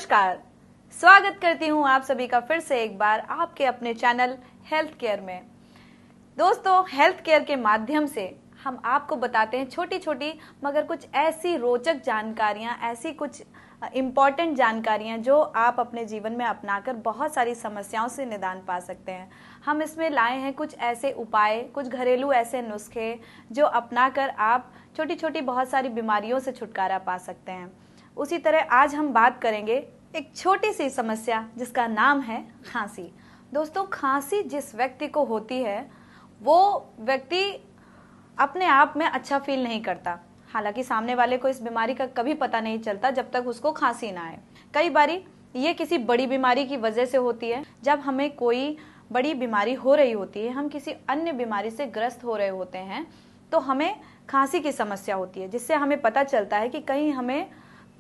नमस्कार, स्वागत करती हूँ आप सभी का फिर से एक बार आपके अपने चैनल हेल्थ केयर में। दोस्तों, हेल्थ केयर के माध्यम से हम आपको बताते हैं छोटी छोटी मगर कुछ ऐसी रोचक जानकारियाँ, ऐसी कुछ इम्पॉर्टेंट जानकारियाँ जो आप अपने जीवन में अपनाकर बहुत सारी समस्याओं से निदान पा सकते हैं। हम इसमें लाए हैं कुछ ऐसे उपाय, कुछ घरेलू ऐसे नुस्खे जो अपनाकर आप छोटी छोटी बहुत सारी बीमारियों से छुटकारा पा सकते हैं। उसी तरह आज हम बात करेंगे एक छोटी सी समस्या जिसका नाम है खांसी। दोस्तों, खांसी जिस व्यक्ति को होती है वो व्यक्ति अपने आप में अच्छा फील नहीं करता। हालांकि सामने वाले को इस बीमारी का कभी पता नहीं चलता जब तक उसको खांसी ना आए। कई बारी ये किसी बड़ी बीमारी की वजह से होती है। जब हमें कोई बड़ी बीमारी हो रही होती है, हम किसी अन्य बीमारी से ग्रस्त हो रहे होते हैं, तो हमें खांसी की समस्या होती है, जिससे हमें पता चलता है कि कहीं हमें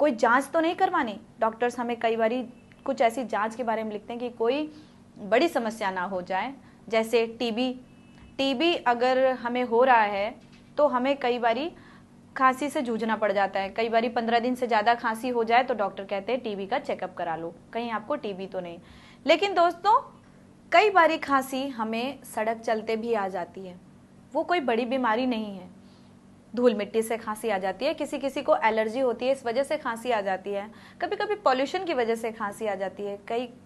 कोई जांच तो नहीं करवानी। डॉक्टर्स हमें कई बारी कुछ ऐसी जांच के बारे में लिखते हैं कि कोई बड़ी समस्या ना हो जाए, जैसे टीबी अगर हमें हो रहा है तो हमें कई बारी खांसी से जूझना पड़ जाता है। कई बारी 15 दिन से ज़्यादा खांसी हो जाए तो डॉक्टर कहते हैं टीबी का चेकअप करा लो, कहीं आपको टीबी तो नहीं। लेकिन दोस्तों, कई बारी खांसी हमें सड़क चलते भी आ जाती है। वो कोई बड़ी बीमारी नहीं है। धूल मिट्टी से खांसी आ जाती है, किसी किसी को एलर्जी होती है, इस वजह से खांसी आ जाती है। कभी कभी पॉल्यूशन की वजह से खांसी आ जाती है।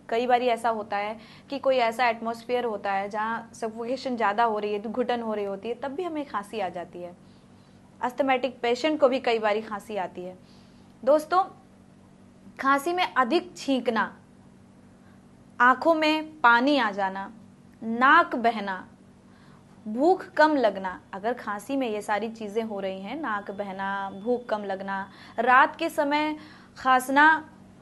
कई बारी ऐसा होता है कि कोई ऐसा एटमॉस्फेयर होता है जहाँ सफोकेशन ज़्यादा हो रही है, घुटन हो रही होती है, तब भी हमें खांसी आ जाती है। अस्थमैटिक पेशेंट को भी कई बारी खांसी आती है। दोस्तों, खांसी में अधिक छींकना, आंखों में पानी आ जाना, नाक बहना, भूख कम लगना, अगर खांसी में ये सारी चीज़ें हो रही हैं, नाक बहना, भूख कम लगना, रात के समय खांसना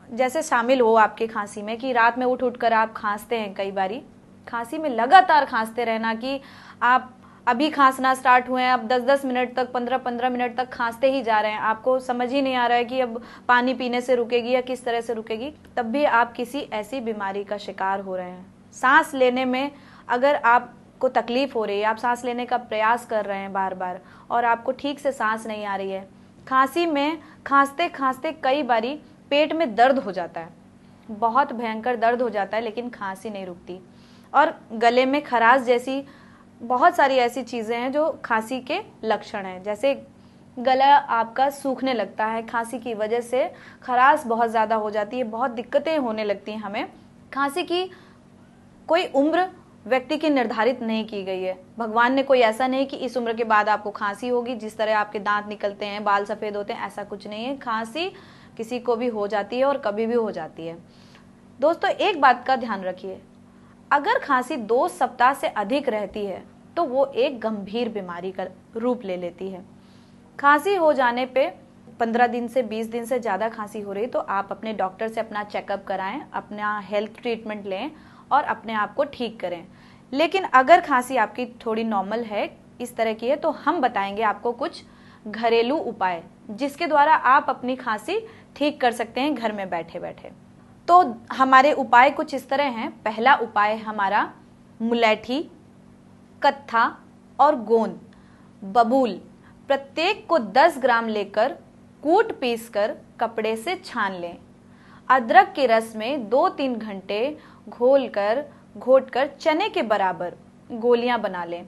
जैसे शामिल हो आपके खांसी में कि रात में उठ कर आप खांसते हैं, कई बारी खांसी में लगातार खांसते रहना कि आप अभी खांसना स्टार्ट हुए हैं, अब 10-10 मिनट तक, 15-15 मिनट तक खांसते ही जा रहे हैं, आपको समझ ही नहीं आ रहा है कि अब पानी पीने से रुकेगी या किस तरह से रुकेगी, तब भी आप किसी ऐसी बीमारी का शिकार हो रहे हैं। सांस लेने में अगर आप को तकलीफ हो रही है, आप सांस लेने का प्रयास कर रहे हैं बार बार और आपको ठीक से सांस नहीं आ रही है, खांसी में खांसते खांसते कई बारी पेट में दर्द हो जाता है, बहुत भयंकर दर्द हो जाता है, लेकिन खांसी नहीं रुकती। और गले में खराश जैसी बहुत सारी ऐसी चीज़ें हैं जो खांसी के लक्षण हैं, जैसे गला आपका सूखने लगता है, खांसी की वजह से खराश बहुत ज़्यादा हो जाती है, बहुत दिक्कतें होने लगती हैं हमें। खांसी की कोई उम्र व्यक्ति की निर्धारित नहीं की गई है। भगवान ने कोई ऐसा नहीं कि इस उम्र के बाद आपको खांसी होगी, जिस तरह आपके दांत निकलते हैं, बाल सफ़ेद होते हैं, ऐसा कुछ नहीं है। खांसी किसी को भी हो जाती है और कभी भी हो जाती है। दोस्तों, एक बात का ध्यान रखिए, अगर खांसी 2 सप्ताह से अधिक रहती है तो वो एक गंभीर बीमारी का रूप ले लेती है। खांसी हो जाने पे 15 दिन से 20 दिन से ज़्यादा खांसी हो रही तो आप अपने डॉक्टर से अपना चेकअप कराएं, अपना हेल्थ ट्रीटमेंट लें और अपने आप को ठीक करें। लेकिन अगर खांसी आपकी थोड़ी नॉर्मल है, इस तरह की है, तो हम बताएंगे आपको कुछ घरेलू उपाय जिसके द्वारा आप अपनी खांसी ठीक कर सकते हैं घर में बैठे बैठे। तो हमारे उपाय कुछ इस तरह हैं। पहला उपाय हमारा मुलैठी, कत्था और गोंद, बबूल, प्रत्येक को 10 ग्राम लेकर कूट पीस कर कपड़े से छान लें। अदरक के रस में 2-3 घंटे घोटकर चने के बराबर गोलियां बना लें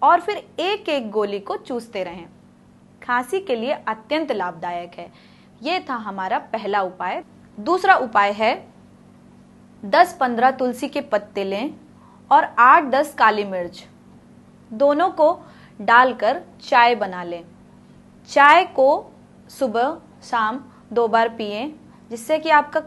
और फिर एक एक गोली को चूसते रहें। खांसी के लिए अत्यंत लाभदायक है। यह था हमारा पहला उपाय। दूसरा उपाय है 10-15 तुलसी के पत्ते लें और 8-10 काली मिर्च, दोनों को डालकर चाय बना लें। चाय को सुबह शाम 2 बार पिएं, जिससे कि आपका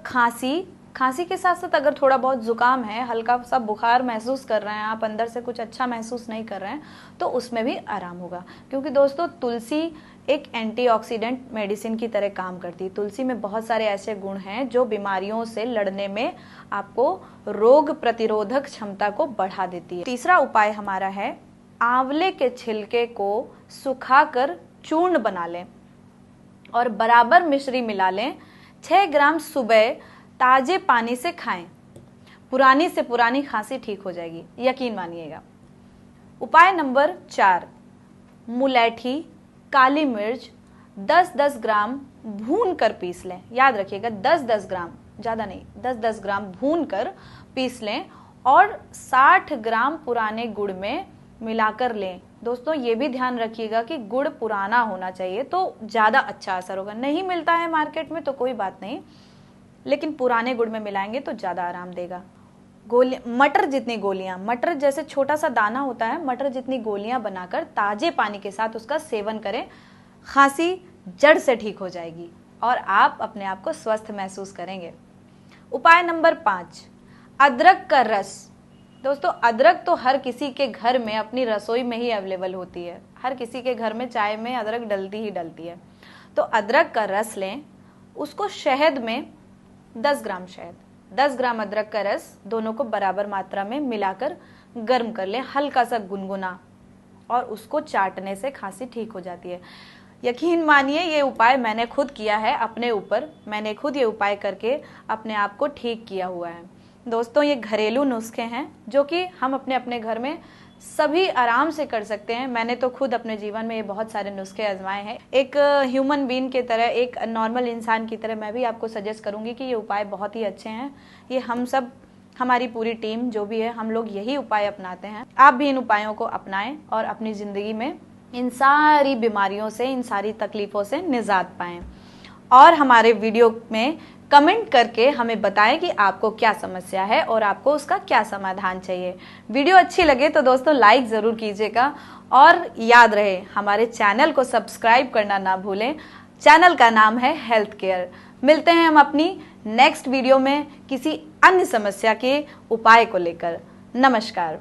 खांसी के साथ साथ अगर थोड़ा बहुत जुकाम है, हल्का सा बुखार महसूस कर रहे हैं, आप अंदर से कुछ अच्छा महसूस नहीं कर रहे हैं, तो उसमें भी आराम होगा। क्योंकि दोस्तों, तुलसी एक एंटीऑक्सीडेंट मेडिसिन की तरह काम करती है। तुलसी में बहुत सारे ऐसे गुण हैं जो बीमारियों से लड़ने में आपको रोग प्रतिरोधक क्षमता को बढ़ा देती है। तीसरा उपाय हमारा है आंवले के छिलके को सुखाकर चूर्ण बना लें और बराबर मिश्री मिला लें। 6 ग्राम सुबह ताजे पानी से खाएं। पुरानी से पुरानी खांसी ठीक हो जाएगी, यकीन मानिएगा। उपाय नंबर 4, मुलैठी, काली मिर्च 10-10 ग्राम भून कर पीस लें। याद रखिएगा 10-10 ग्राम, ज़्यादा नहीं, 10-10 ग्राम भून कर पीस लें और 60 ग्राम पुराने गुड़ में मिलाकर लें। दोस्तों ये भी ध्यान रखिएगा कि गुड़ पुराना होना चाहिए तो ज़्यादा अच्छा असर होगा। नहीं मिलता है मार्केट में तो कोई बात नहीं, लेकिन पुराने गुड़ में मिलाएंगे तो ज़्यादा आराम देगा। मटर जितनी गोलियां, मटर जैसे छोटा सा दाना होता है, मटर जितनी गोलियां बनाकर ताजे पानी के साथ उसका सेवन करें। खांसी जड़ से ठीक हो जाएगी और आप अपने आप को स्वस्थ महसूस करेंगे। उपाय नंबर 5, अदरक का रस। दोस्तों अदरक तो हर किसी के घर में अपनी रसोई में ही अवेलेबल होती है, हर किसी के घर में चाय में अदरक डलती ही डलती है। तो अदरक का रस लें, उसको शहद में 10 ग्राम शहद, 10 ग्राम अदरक का रस, दोनों को बराबर मात्रा में मिलाकर गर्म कर लें, हल्का सा गुनगुना, और उसको चाटने से खांसी ठीक हो जाती है। यकीन मानिए ये उपाय मैंने खुद किया है अपने ऊपर, मैंने खुद ये उपाय करके अपने आप को ठीक किया हुआ है। दोस्तों ये घरेलू नुस्खे हैं जो कि हम अपने अपने घर में सभी आराम से कर सकते हैं। मैंने तो खुद अपने जीवन में ये बहुत सारे नुस्खे आजमाए हैं। एक ह्यूमन बीइंग की तरह, एक नॉर्मल इंसान की तरह मैं भी आपको सजेस्ट करूंगी कि ये उपाय बहुत ही अच्छे हैं। ये हम सब, हमारी पूरी टीम जो भी है, हम लोग यही उपाय अपनाते हैं। आप भी इन उपायों को अपनाएं और अपनी ज़िंदगी में इन सारी बीमारियों से, इन सारी तकलीफ़ों से निजात पाएं। और हमारे वीडियो में कमेंट करके हमें बताएं कि आपको क्या समस्या है और आपको उसका क्या समाधान चाहिए। वीडियो अच्छी लगे तो दोस्तों लाइक ज़रूर कीजिएगा और याद रहे हमारे चैनल को सब्सक्राइब करना ना भूलें। चैनल का नाम है हेल्थ केयर। मिलते हैं हम अपनी नेक्स्ट वीडियो में किसी अन्य समस्या के उपाय को लेकर। नमस्कार।